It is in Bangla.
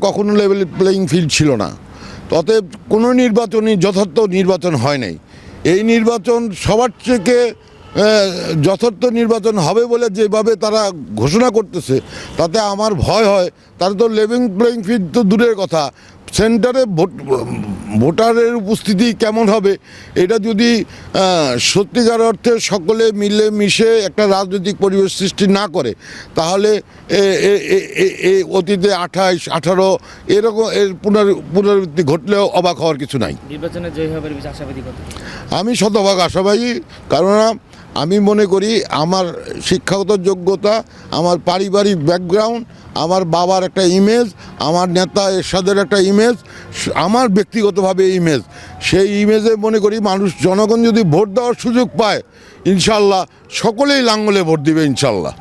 কখনো লেভেল প্লেয়িং ফিল্ড ছিল না, অতএব কোনো নির্বাচনই যথার্থ নির্বাচন হয় নাই। এই নির্বাচন সবার থেকে যথার্থ নির্বাচন হবে বলে যেভাবে তারা ঘোষণা করতেছে, তাতে আমার ভয় হয়। তারা তো লেভেল প্লেয়িং ফিল্ড তো দূরের কথা, সেন্টারে ভোটারের উপস্থিতি কেমন হবে, এটা যদি সত্যিকার অর্থে সকলে মিলে মিশে একটা রাজনৈতিক পরিবেশ সৃষ্টি না করে, তাহলে অতীতে 28, 18 এরকম এর পুনরাবৃত্তি ঘটলেও অবাক হওয়ার কিছু নাই। নির্বাচনে জয়ী হবার বেশি আশাবাদী কত? আমি শতভাগ আশাবাদী, কারণ আমি মনে করি আমার শিক্ষাগত যোগ্যতা, আমার পারিবারিক ব্যাকগ্রাউন্ড, আমার বাবার একটা ইমেজ, আমার নেতা এরশাদের একটা ইমেজ, আমার ব্যক্তিগতভাবে ইমেজ, সেই ইমেজে মনে করি মানুষ, জনগণ যদি ভোট দেওয়ার সুযোগ পায়, ইনশাল্লাহ সকলেই লাঙ্গলে ভোট দিবে ইনশাল্লাহ।